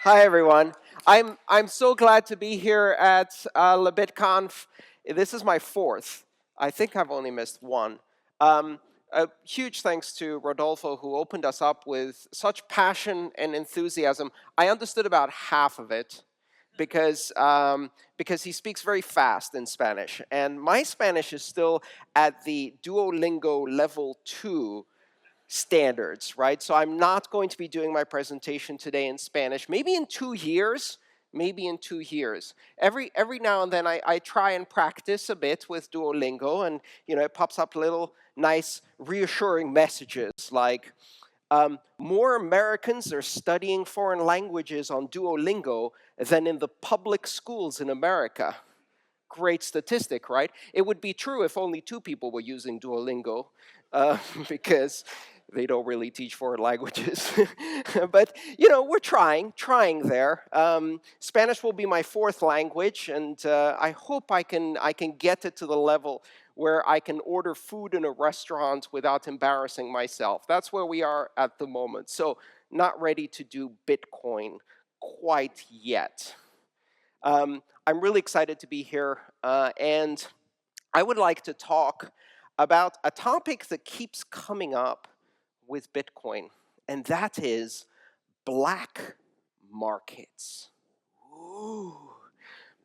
Hi, everyone. I'm so glad to be here at LeBitConf. This is my fourth. I think I've only missed one. A huge thanks to Rodolfo, who opened us up with such passion and enthusiasm. I understood about half of it because he speaks very fast in Spanish, and my Spanish is still at the Duolingo level 2 standards, right? So I'm not going to be doing my presentation today in Spanish. Maybe in 2 years, maybe in 2 years. Every now and then I try and practice a bit with Duolingo, and it pops up little nice reassuring messages like, more Americans are studying foreign languages on Duolingo than in the public schools in America. Great statistic, right? It would be true if only 2 people were using Duolingo, because they don't really teach foreign languages. But, we're trying there. Spanish will be my 4th language, and I hope I can get it to the level where I can order food in a restaurant without embarrassing myself. That's where we are at the moment. So, not ready to do Bitcoin quite yet. I'm really excited to be here, and I would like to talk about a topic that keeps coming up with Bitcoin, and that is black markets. Ooh,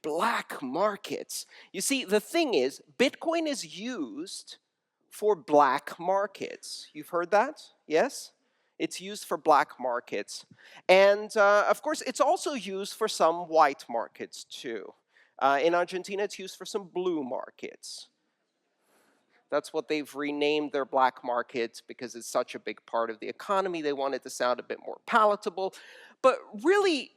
black markets. You see, the thing is, Bitcoin is used for black markets. You've heard that? Yes? It's used for black markets. And of course, it's also used for some white markets too. In Argentina, it's used for some blue markets. That's what they've renamed their black market because it's such a big part of the economy. They want it to sound a bit more palatable. But really,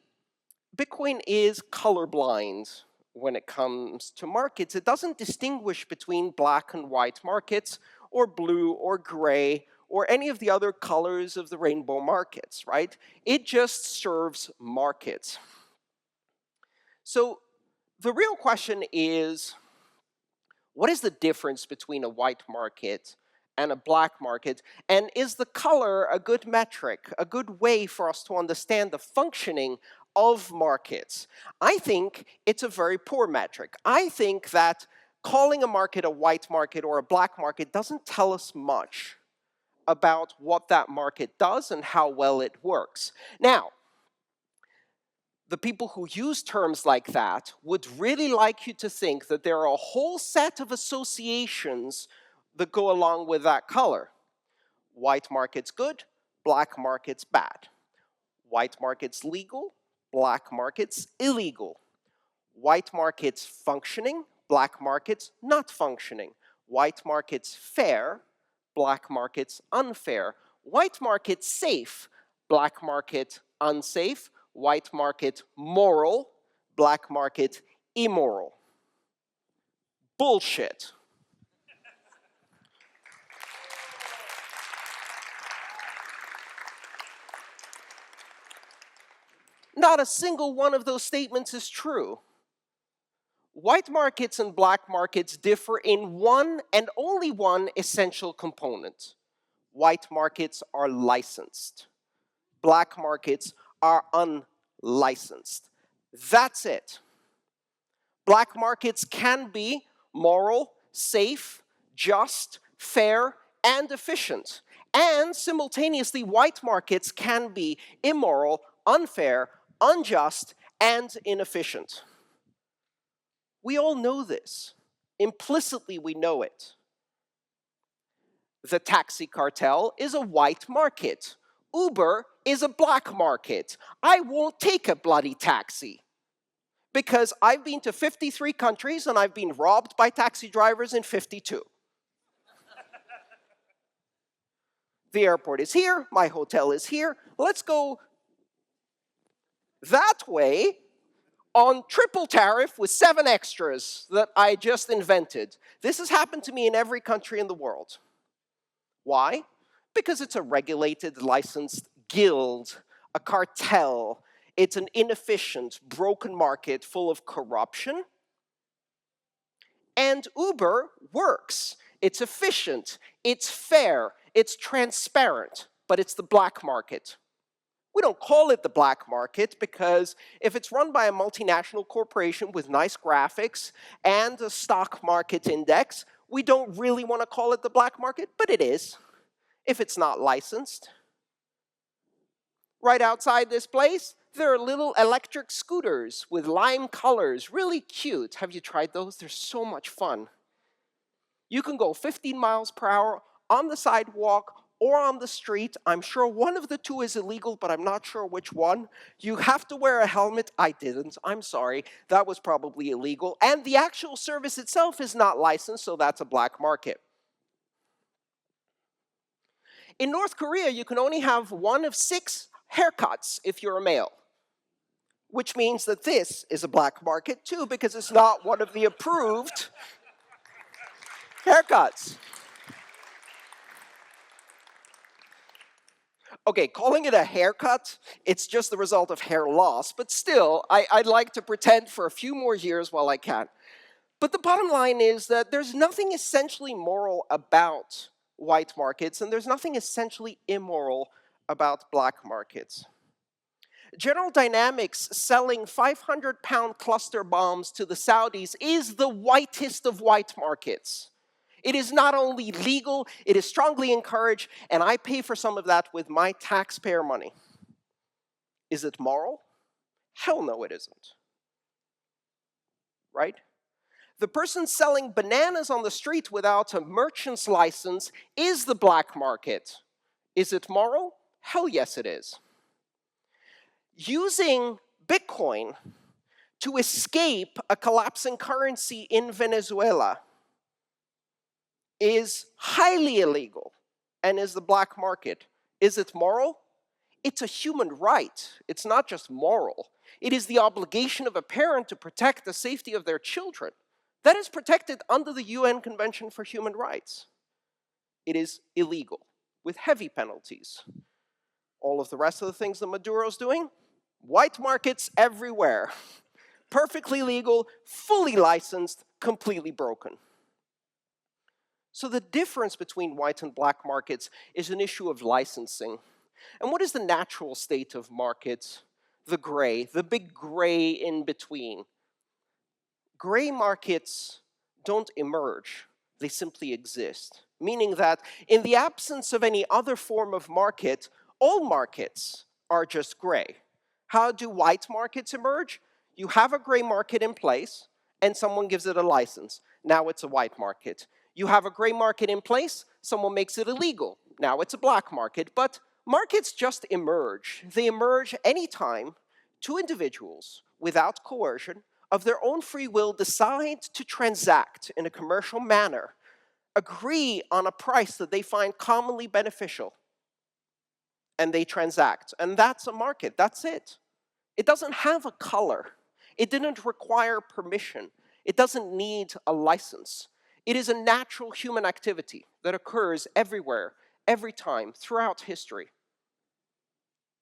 Bitcoin is colorblind when it comes to markets. It doesn't distinguish between black and white markets, or blue or gray, or any of the other colors of the rainbow markets, right? It just serves markets. So the real question is, what is the difference between a white market and a black market? And is the color a good metric, a good way for us to understand the functioning of markets? I think it's a very poor metric. I think that calling a market a white market or a black market doesn't tell us much about what that market does and how well it works. Now, the people who use terms like that would really like you to think that there are a whole set of associations that go along with that color. White market's good, black market's bad. White market's legal, black market's illegal. White market's functioning, black market's not functioning. White market's fair, black market's unfair. White market's safe, black market unsafe. White market moral, black market immoral. Bullshit. Not a single one of those statements is true. White markets and black markets differ in one and only one essential component. White markets are licensed. Black markets are unlicensed. That's it. Black markets can be moral, safe, just, fair, and efficient. And simultaneously, white markets can be immoral, unfair, unjust, and inefficient. We all know this. Implicitly, we know it. The taxi cartel is a white market. Uber is a black market. I won't take a bloody taxi because I've been to 53 countries and I've been robbed by taxi drivers in 52. The airport is here, my hotel is here. Let's go that way on triple tariff with 7 extras that I just invented. This has happened to me in every country in the world. Why? Because it's a regulated, licensed guild, a cartel. It's an inefficient, broken market full of corruption. And Uber works. It's efficient, it's fair, it's transparent, but it's the black market. We don't call it the black market because if it's run by a multinational corporation with nice graphics and a stock market index, we don't really want to call it the black market, but it is if it's not licensed. Right outside this place, there are little electric scooters with lime colors, really cute. Have you tried those? They're so much fun. You can go 15 miles per hour on the sidewalk or on the street. I'm sure one of the two is illegal, but I'm not sure which one. You have to wear a helmet. I didn't. I'm sorry. That was probably illegal. And the actual service itself is not licensed, so that's a black market. In North Korea, you can only have one of 6 haircuts if you're a male, which means that this is a black market too, because it's not one of the approved haircuts. Okay, calling it a haircut, it's just the result of hair loss, but still, I'd like to pretend for a few more years while I can. But the bottom line is that there's nothing essentially moral about white markets, and there's nothing essentially immoral about black markets. General Dynamics selling 500-pound cluster bombs to the Saudis is the whitest of white markets. It is not only legal, it is strongly encouraged, and I pay for some of that with my taxpayer money. Is it moral? Hell no, it isn't. Right? The person selling bananas on the street without a merchant's license is the black market. Is it moral? Hell yes, it is. Using Bitcoin to escape a collapsing currency in Venezuela is highly illegal and is the black market. Is it moral? It's a human right. It's not just moral. It is the obligation of a parent to protect the safety of their children. That is protected under the UN Convention for Human Rights. It is illegal with heavy penalties. All of the rest of the things that Maduro's doing, white markets everywhere. Perfectly legal, fully licensed, completely broken. So the difference between white and black markets is an issue of licensing. And what is the natural state of markets? The gray, the big gray in between. Gray markets don't emerge, they simply exist. Meaning that in the absence of any other form of market, all markets are just gray. How do white markets emerge? You have a gray market in place, and someone gives it a license. Now it's a white market. You have a gray market in place, someone makes it illegal. Now it's a black market. But markets just emerge. They emerge anytime two individuals, without coercion, of their own free will, decide to transact in a commercial manner, agree on a price that they find commonly beneficial, and they transact. And that's a market. That's it. It doesn't have a color. It didn't require permission. It doesn't need a license. It is a natural human activity that occurs everywhere, every time, throughout history.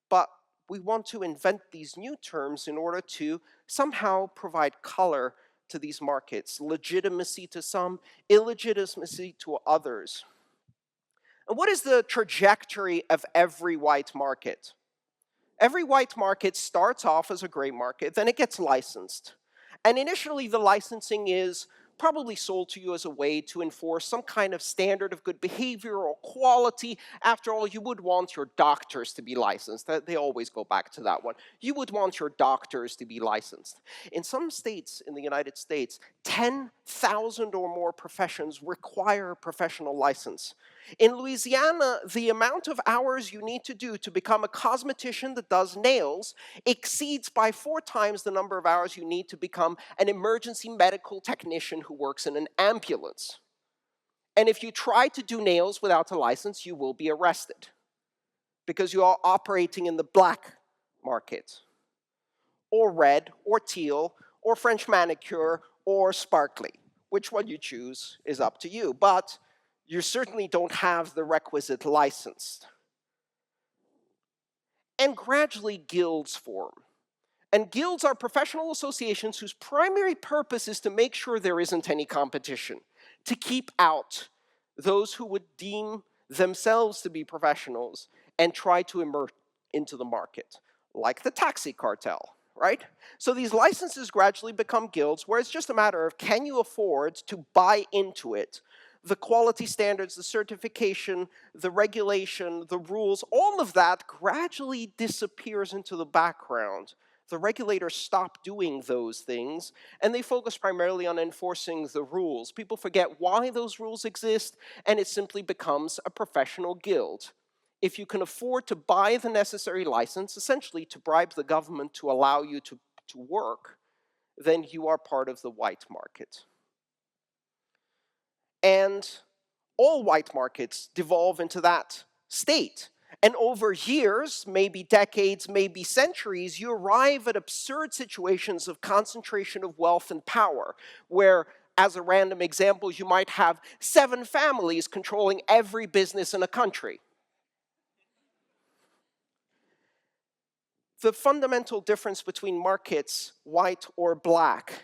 But we want to invent these new terms in order to somehow provide color to these markets, legitimacy to some, illegitimacy to others. And what is the trajectory of every white market? Every white market starts off as a gray market, then it gets licensed. And initially, the licensing is probably sold to you as a way to enforce some kind of standard of good behavior or quality. After all, you would want your doctors to be licensed. They always go back to that one. You would want your doctors to be licensed. In some states in the United States, 10,000 or more professions require a professional license. In Louisiana, the amount of hours you need to do to become a cosmetician that does nails exceeds by 4 times the number of hours you need to become an emergency medical technician who works in an ambulance. And if you try to do nails without a license, you will be arrested because you are operating in the black market, or red, or teal, or French manicure, or sparkly. Which one you choose is up to you. But you certainly don't have the requisite license. And gradually guilds form. And guilds are professional associations whose primary purpose is to make sure there isn't any competition, to keep out those who would deem themselves to be professionals and try to into the market, like the taxi cartel, right? So these licenses gradually become guilds where it's just a matter of can you afford to buy into it. The quality standards, the certification, the regulation, the rules, all of that gradually disappears into the background. The regulators stop doing those things, and they focus primarily on enforcing the rules. People forget why those rules exist, and it simply becomes a professional guild. If you can afford to buy the necessary license, essentially to bribe the government to allow you to work, then you are part of the white market. And all white markets devolve into that state. And over years, maybe decades, maybe centuries, you arrive at absurd situations of concentration of wealth and power, where, as a random example, you might have 7 families controlling every business in a country. The fundamental difference between markets, white or black,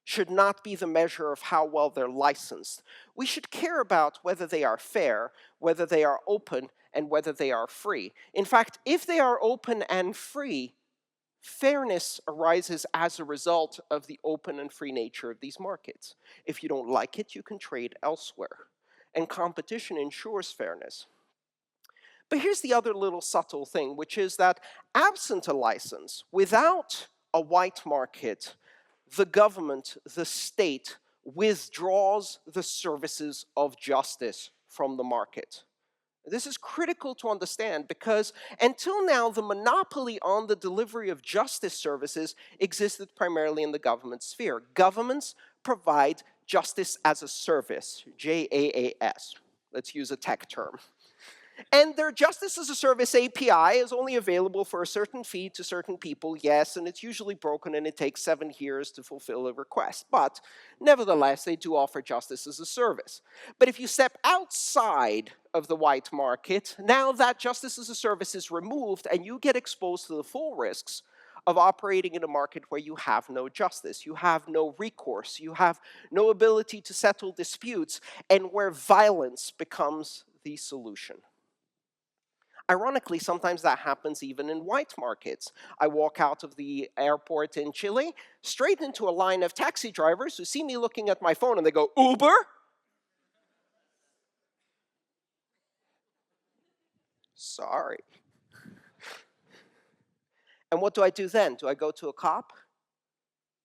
should not be the measure of how well they're licensed. We should care about whether they are fair, whether they are open, and whether they are free. In fact, if they are open and free, fairness arises as a result of the open and free nature of these markets. If you don't like it, you can trade elsewhere. And competition ensures fairness. But here's the other little subtle thing, which is that absent a license, without a white market, the government, the state, withdraws the services of justice from the market. This is critical to understand because until now, the monopoly on the delivery of justice services existed primarily in the government sphere. Governments provide justice as a service, JaaS. Let's use a tech term. And their Justice as a Service API is only available for a certain fee to certain people, yes, and it's usually broken and it takes 7 years to fulfill a request. But nevertheless, they do offer justice as a service. But if you step outside of the white market, now that justice as a service is removed and you get exposed to the full risks of operating in a market where you have no justice, you have no recourse, you have no ability to settle disputes, and where violence becomes the solution. Ironically, sometimes that happens even in white markets. I walk out of the airport in Chile, straight into a line of taxi drivers who see me looking at my phone and they go, "Uber?" Sorry. And what do I do then? Do I go to a cop?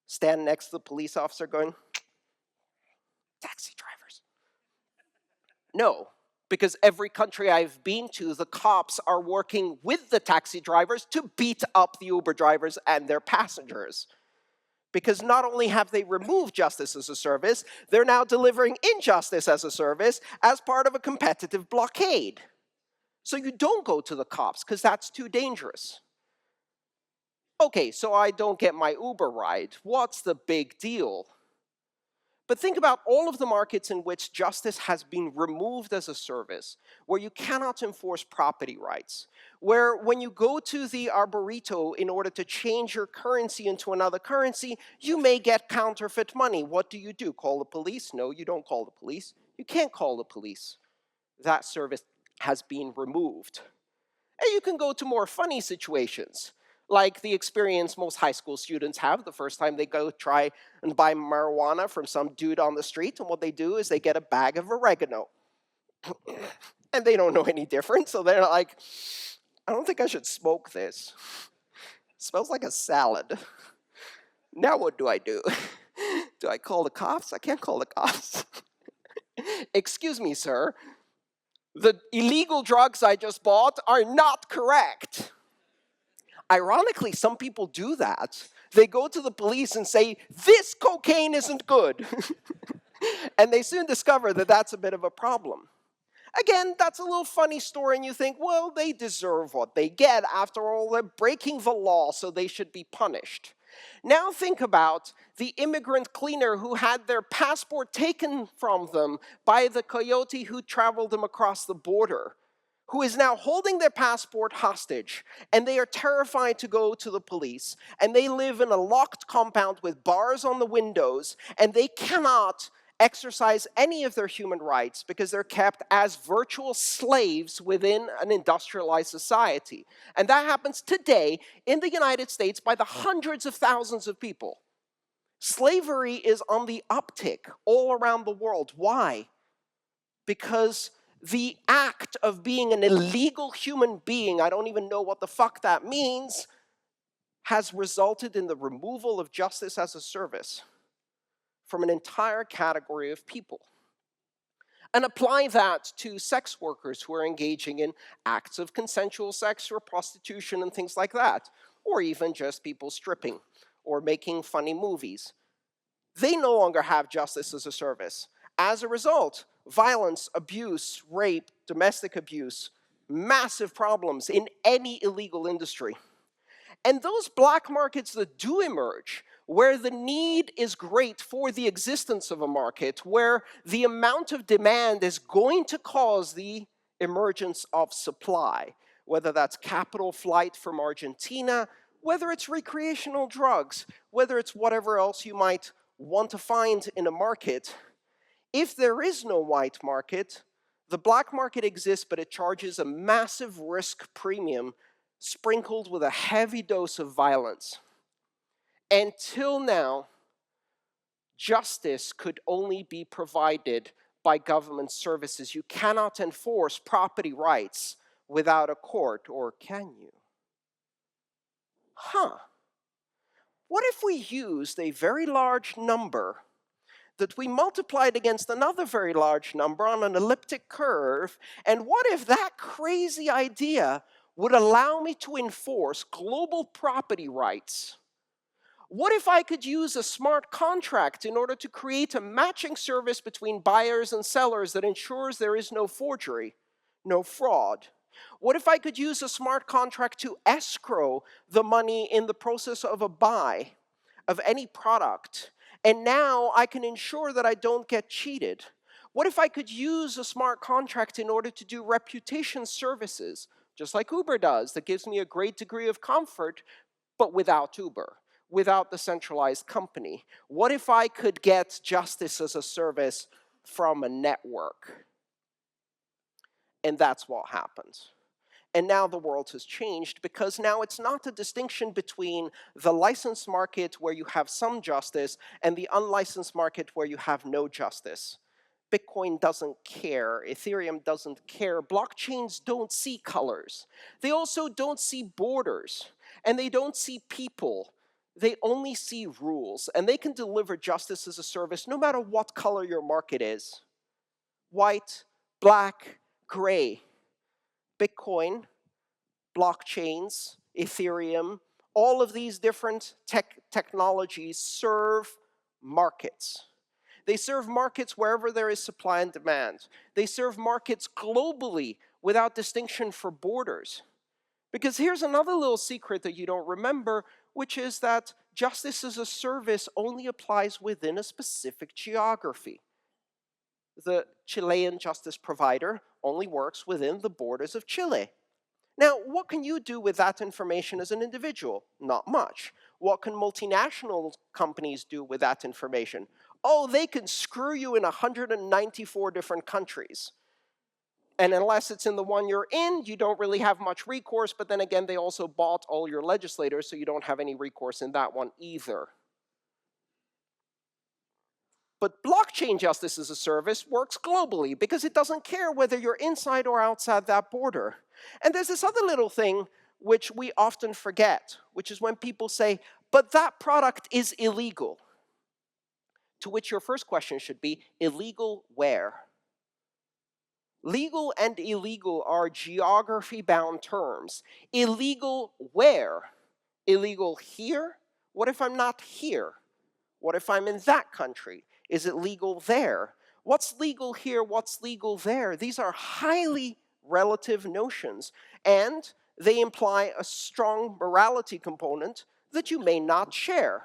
Stand next to the police officer going, "Taxi drivers"? No. Because every country I've been to, the cops are working with the taxi drivers to beat up the Uber drivers and their passengers. Because not only have they removed justice as a service, they're now delivering injustice as a service as part of a competitive blockade. So you don't go to the cops because that's too dangerous. Okay, so I don't get my Uber ride. What's the big deal? But think about all of the markets in which justice has been removed as a service, where you cannot enforce property rights, where when you go to the arborito in order to change your currency into another currency, you may get counterfeit money. What do? Call the police? No, you don't call the police. You can't call the police. That service has been removed. And you can go to more funny situations, like the experience most high school students have the first time they go try and buy marijuana from some dude on the street, and what they do is they get a bag of oregano. And they don't know any different, so they're like, "I don't think I should smoke this. It smells like a salad. Now what do I do? Do I call the cops? I can't call the cops." "Excuse me, sir. The illegal drugs I just bought are not correct." Ironically, some people do that. They go to the police and say, "This cocaine isn't good." And they soon discover that that's a bit of a problem. Again, that's a little funny story, and you think, well, they deserve what they get. After all, they're breaking the law, so they should be punished. Now think about the immigrant cleaner who had their passport taken from them by the coyote who traveled them across the border, who is now holding their passport hostage, and they are terrified to go to the police, and they live in a locked compound with bars on the windows, and they cannot exercise any of their human rights because they're kept as virtual slaves within an industrialized society. And that happens today in the United States by the hundreds of thousands of people. Slavery is on the uptick all around the world. Why? Because the act of being an illegal human being, I don't even know what the fuck that means, has resulted in the removal of justice as a service from an entire category of people. And apply that to sex workers who are engaging in acts of consensual sex or prostitution and things like that, or even just people stripping or making funny movies. They no longer have justice as a service. As a result, violence, abuse, rape, domestic abuse, massive problems in any illegal industry. And those black markets that do emerge, where the need is great for the existence of a market, where the amount of demand is going to cause the emergence of supply, whether that's capital flight from Argentina, whether it's recreational drugs, whether it's whatever else you might want to find in a market. If there is no white market, the black market exists, but it charges a massive risk premium sprinkled with a heavy dose of violence. Until now, justice could only be provided by government services. You cannot enforce property rights without a court, or can you? What if we used a very large number that we multiplied against another very large number on an elliptic curve, and what if that crazy idea would allow me to enforce global property rights? What if I could use a smart contract in order to create a matching service between buyers and sellers that ensures there is no forgery, no fraud? What if I could use a smart contract to escrow the money in the process of a buy of any product, and now I can ensure that I don't get cheated? What if I could use a smart contract in order to do reputation services, just like Uber does, that gives me a great degree of comfort, but without Uber, without the centralized company? What if I could get justice as a service from a network? And that's what happens. And now the world has changed, because now it's not a distinction between the licensed market where you have some justice and the unlicensed market where you have no justice. Bitcoin doesn't care. Ethereum doesn't care. Blockchains don't see colors. They also don't see borders. And they don't see people. They only see rules. And they can deliver justice as a service no matter what color your market is. White, black, gray. Bitcoin, blockchains, Ethereum, all of these different technologies serve markets. They serve markets wherever there is supply and demand. They serve markets globally without distinction for borders. Because here's another little secret that you don't remember, which is that justice as a service only applies within a specific geography. The Chilean justice provider only works within the borders of Chile. Now, what can you do with that information as an individual? Not much. What can multinational companies do with that information? Oh, they can screw you in 194 different countries. And unless it's in the one you're in, you don't really have much recourse, but then again, they also bought all your legislators, so you don't have any recourse in that one either. But blockchain justice as a service works globally because it doesn't care whether you're inside or outside that border. And there's this other little thing which we often forget, which is when people say, but that product is illegal. To which your first question should be, illegal where? Legal and illegal are geography-bound terms. Illegal where? Illegal here? What if I'm not here? What if I'm in that country? Is it legal there? What's legal here? What's legal there? These are highly relative notions, and they imply a strong morality component that you may not share.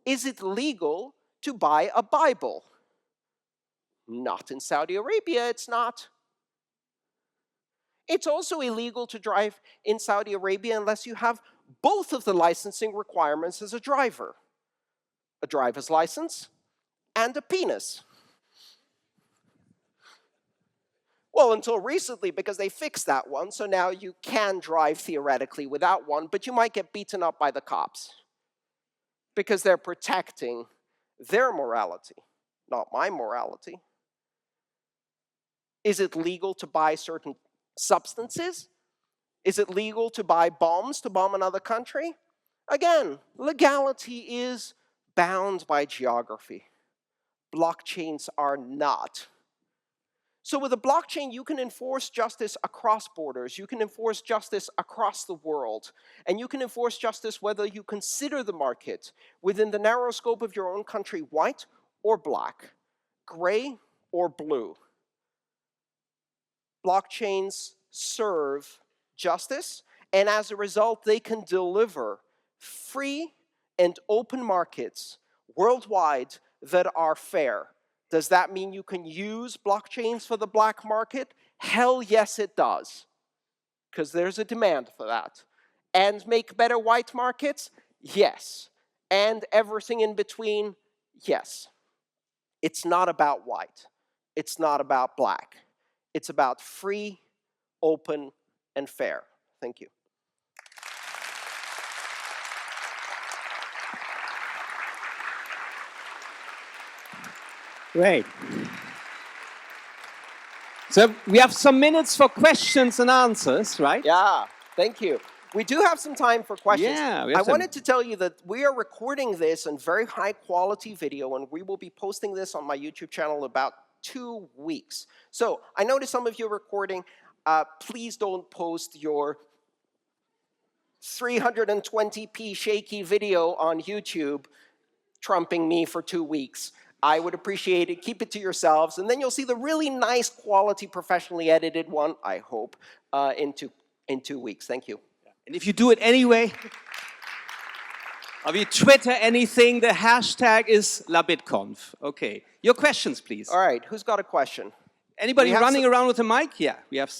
Is it legal to buy a Bible? Not in Saudi Arabia, it's not. It's also illegal to drive in Saudi Arabia unless you have both of the licensing requirements as a driver. A driver's license and a penis. Well, until recently, because they fixed that one, so now you can drive theoretically without one, but you might get beaten up by the cops because they're protecting their morality, not my morality. Is it legal to buy certain substances? Is it legal to buy bombs to bomb another country? Again, legality is bound by geography. Blockchains are not. So with a blockchain, you can enforce justice across borders. You can enforce justice across the world. And you can enforce justice whether you consider the market within the narrow scope of your own country white or black, gray or blue. Blockchains serve justice, and as a result, they can deliver free and open markets worldwide that are fair. Does that mean you can use blockchains for the black market? Hell yes, it does, because there's a demand for that. And make better white markets? Yes. And everything in between? Yes. It's not about white. It's not about black. It's about free, open, and fair. Thank you. Great. So we have some minutes for questions and answers, right? Yeah, thank you. We do have some time for questions. Yeah, I wanted to tell you that we are recording this in very high quality video, and we will be posting this on my YouTube channel in about 2 weeks. So I noticed some of you are recording. Please don't post your 320p shaky video on YouTube trumping me for 2 weeks. I would appreciate it. Keep it to yourselves, and then you'll see the really nice quality, professionally edited one, I hope, in 2 weeks. Thank you. And if you do it anyway, or if you Twitter anything, the hashtag is LabitConf. Okay. Your questions, please. All right. Who's got a question? Anybody running around with a mic? Yeah, we have.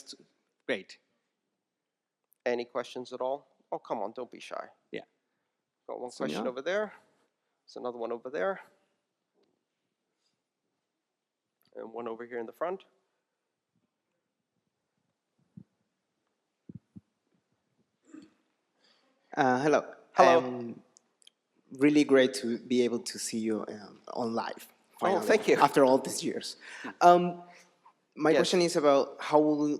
Great. Any questions at all? Oh, come on. Don't be shy. Yeah. Got one question over there. There's another one over there. And one over here in the front. Hello. Hello. Really great to be able to see you on live. Finally, oh, thank you. After all these years. My question is about how will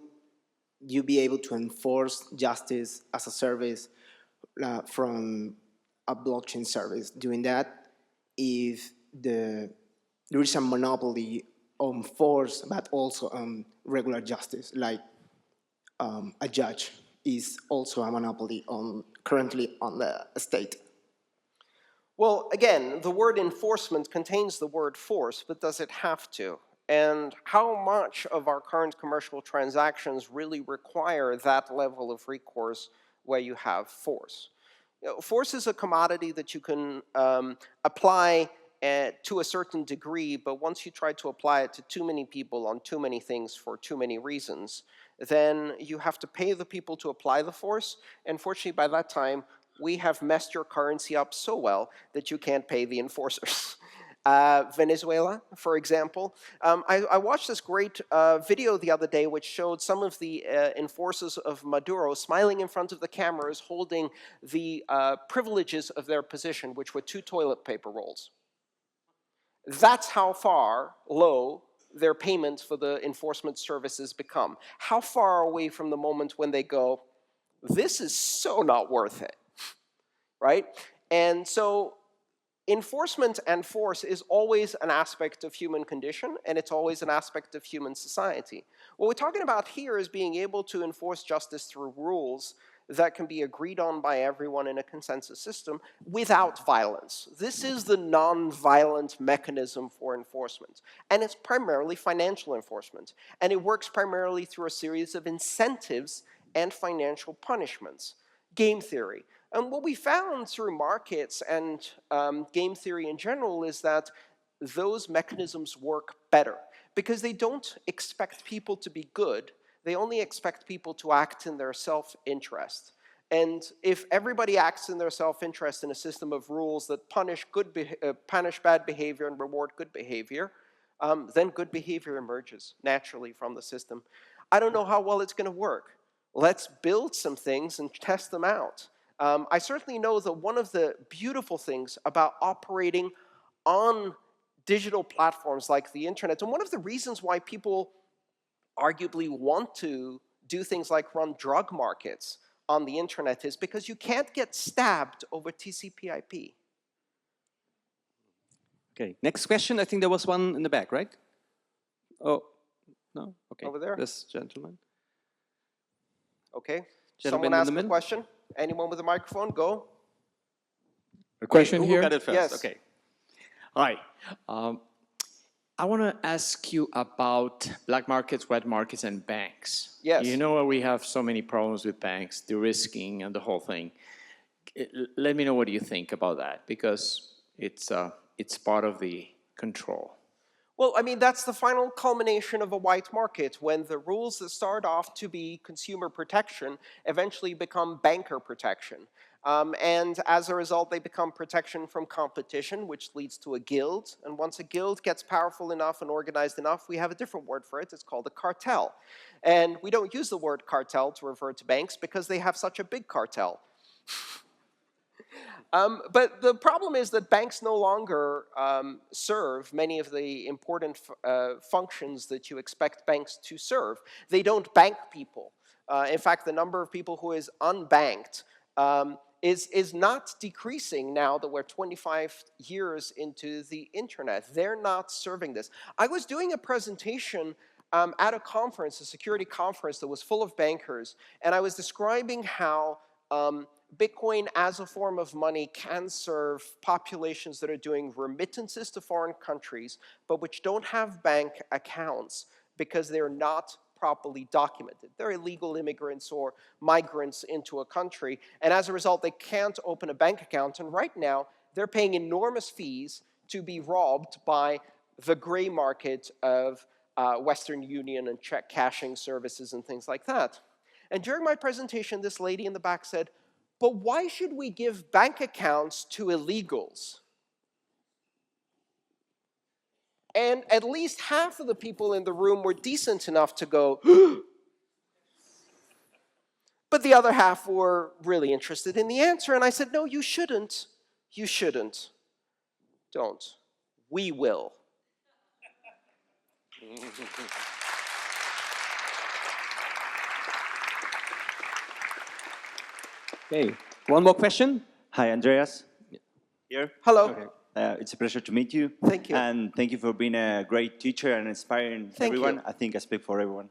you be able to enforce justice as a service from a blockchain service? Doing that if there is a monopoly on force, but also on regular justice, like a judge is also a monopoly currently on the state. Well, again, the word enforcement contains the word force, but does it have to? And how much of our current commercial transactions really require that level of recourse where you have force? You know, force is a commodity that you can apply to a certain degree, but once you try to apply it to too many people on too many things for too many reasons, then you have to pay the people to apply the force. And fortunately, by that time, we have messed your currency up so well that you can't pay the enforcers. Venezuela, for example. I watched this great video the other day which showed some of the enforcers of Maduro smiling in front of the cameras holding the privileges of their position, which were 2 toilet paper rolls. That's how far low their payments for the enforcement services become. How far away from the moment when they go, this is so not worth it, right? And so enforcement and force is always an aspect of human condition, and it's always an aspect of human society. What we're talking about here is being able to enforce justice through rules that can be agreed on by everyone in a consensus system without violence. This is the non-violent mechanism for enforcement. And it's primarily financial enforcement. And it works primarily through a series of incentives and financial punishments. Game theory. And what we found through markets and game theory in general is that those mechanisms work better because they don't expect people to be good. They only expect people to act in their self-interest. And if everybody acts in their self-interest in a system of rules that punish bad behavior and reward good behavior, then good behavior emerges naturally from the system. I don't know how well it's going to work. Let's build some things and test them out. I certainly know that one of the beautiful things about operating on digital platforms like the internet, and one of the reasons why people arguably want to do things like run drug markets on the internet is because you can't get stabbed over TCP/IP. Okay, next question. I think there was one in the back, right? Oh, no? Okay. Over there? This gentleman. Okay. Gentleman Someone in ask the a middle. question? Anyone with a microphone? Go. A question Who here? got it first? Yes. Okay. Hi. I want to ask you about black markets, wet markets, and banks. Yes. You know we have so many problems with banks, de-risking and the whole thing. Let me know what you think about that, because it's part of the control. Well, I mean, that's the final culmination of a white market, when the rules that start off to be consumer protection eventually become banker protection. And as a result, they become protection from competition, which leads to a guild. And once a guild gets powerful enough and organized enough, we have a different word for it. It's called a cartel. And we don't use the word cartel to refer to banks because they have such a big cartel. But the problem is that banks no longer serve many of the important functions that you expect banks to serve. They don't bank people. In fact, the number of people who is unbanked is not decreasing now that we're 25 years into the internet. They're not serving this. I was doing a presentation at a conference, a security conference that was full of bankers, and I was describing how Bitcoin as a form of money can serve populations that are doing remittances to foreign countries, but which don't have bank accounts because they're not properly documented. They're illegal immigrants or migrants into a country, and as a result, they can't open a bank account. And right now, they're paying enormous fees to be robbed by the gray market of Western Union and check cashing services and things like that. And during my presentation, this lady in the back said, "But why should we give bank accounts to illegals?" And at least half of the people in the room were decent enough to go, but the other half were really interested in the answer. And I said, no, you shouldn't. You shouldn't. Don't. We will. Okay, one more question. Hi, Andreas. Here. Hello. Okay. It's a pleasure to meet you. Thank you. And thank you for being a great teacher and inspiring Thank everyone. you. I think I speak for everyone.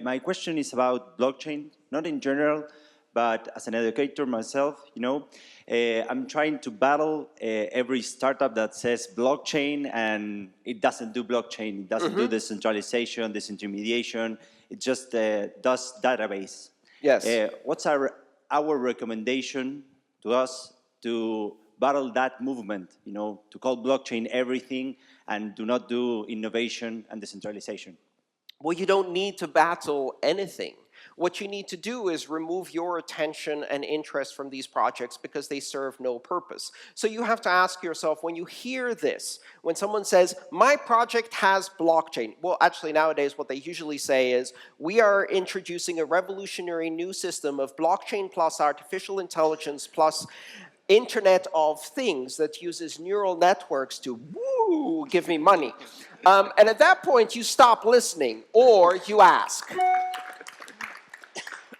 My question is about blockchain, not in general, but as an educator myself, you know, I'm trying to battle every startup that says blockchain and it doesn't do blockchain. It doesn't do decentralization, disintermediation. It just does database. Yes. What's our recommendation to us to battle that movement, you know, to call blockchain everything and do not do innovation and decentralization? Well, you don't need to battle anything. What you need to do is remove your attention and interest from these projects because they serve no purpose. So you have to ask yourself, when you hear this, when someone says, my project has blockchain, well, actually nowadays what they usually say is, we are introducing a revolutionary new system of blockchain plus artificial intelligence plus Internet of Things that uses neural networks to, woo, give me money. And at that point, you stop listening, or you ask,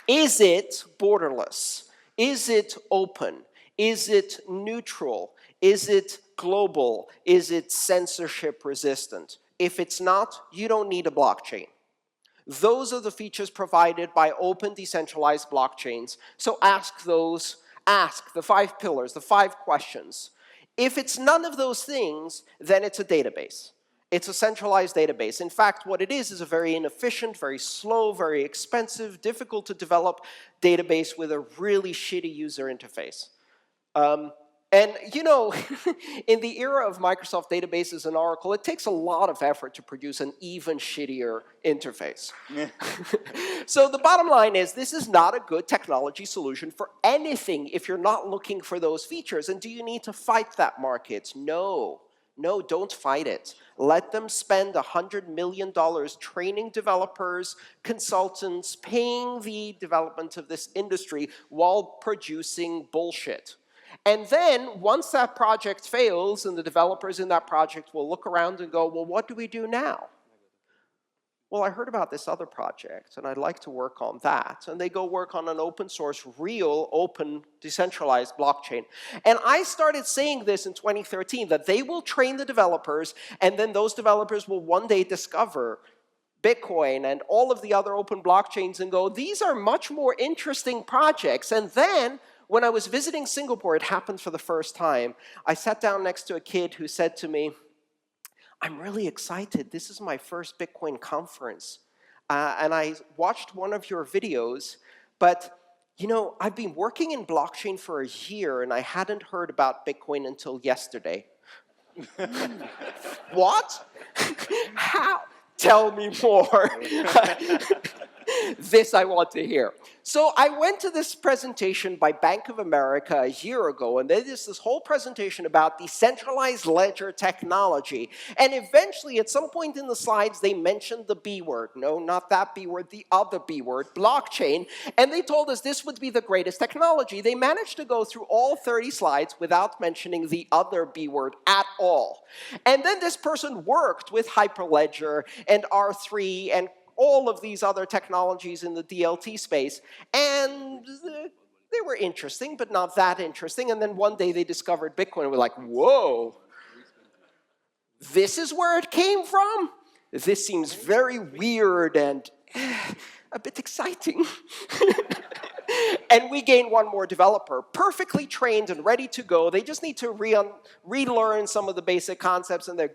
is it borderless? Is it open? Is it neutral? Is it global? Is it censorship resistant? If it's not, you don't need a blockchain. Those are the features provided by open decentralized blockchains. So ask those, ask the 5 pillars, the 5 questions. If it's none of those things, then it's a database. It's a centralized database. In fact, what it is a very inefficient, very slow, very expensive, difficult to develop database with a really shitty user interface. And you know, in the era of Microsoft databases and Oracle, it takes a lot of effort to produce an even shittier interface. So the bottom line is, this is not a good technology solution for anything if you're not looking for those features. And do you need to fight that market? No. No, don't fight it. Let them spend $100 million training developers, consultants, paying the development of this industry while producing bullshit. And then, once that project fails, and the developers in that project will look around and go, well, what do we do now? Well, I heard about this other project, and I'd like to work on that. And they go work on an open source, real, open, decentralized blockchain. And I started saying this in 2013, that they will train the developers, and then those developers will one day discover Bitcoin and all of the other open blockchains and go, these are much more interesting projects. And then, when I was visiting Singapore, it happened for the first time, I sat down next to a kid who said to me, I'm really excited. This is my first Bitcoin conference. And I watched one of your videos, but you know, I've been working in blockchain for a year, and I hadn't heard about Bitcoin until yesterday. What? How? Tell me more. This I want to hear. So I went to this presentation by Bank of America a year ago, and they did this whole presentation about decentralized ledger technology. And eventually, at some point in the slides, they mentioned the B word. No, not that B word, the other B word, blockchain. And they told us this would be the greatest technology. They managed to go through all 30 slides without mentioning the other B word at all. And then this person worked with Hyperledger and R3 and all of these other technologies in the DLT space, and they were interesting, but not that interesting. And then one day they discovered Bitcoin, and we're like, whoa, this is where it came from? This seems very weird and a bit exciting. And we gained one more developer, perfectly trained and ready to go. They just need to relearn some of the basic concepts, and they're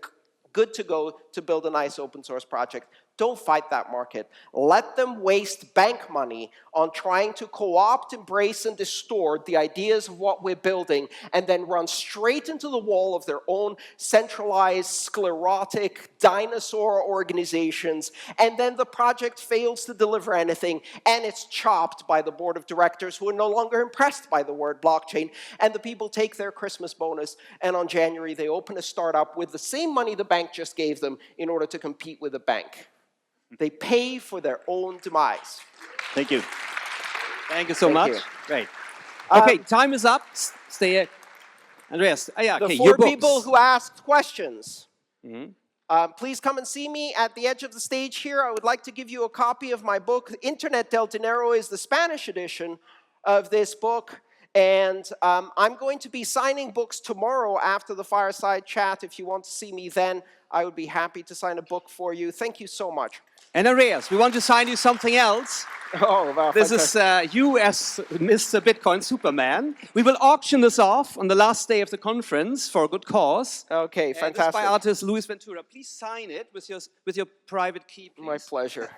good to go to build a nice open source project. Don't fight that market. Let them waste bank money on trying to co-opt, embrace, and distort the ideas of what we're building, and then run straight into the wall of their own centralized, sclerotic, dinosaur organizations, and then the project fails to deliver anything, and it's chopped by the board of directors who are no longer impressed by the word blockchain, and the people take their Christmas bonus, and on January they open a startup with the same money the bank just gave them in order to compete with the bank. They pay for their own demise. Thank you. Thank you so Thank much. you. Great. Okay, time is up. Stay here. Andreas, yeah, The okay, four your books. people who asked questions, please come and see me at the edge of the stage here. I would like to give you a copy of my book. Internet del Dinero is the Spanish edition of this book. And I'm going to be signing books tomorrow after the fireside chat. If you want to see me then, I would be happy to sign a book for you. Thank you so much. And Andreas, we want to sign you something else. Oh, wow. This is you as Mr. Bitcoin Superman. We will auction this off on the last day of the conference for a good cause. Okay, This fantastic. is by artist Luis Ventura. Please sign it with your private key, please. My pleasure.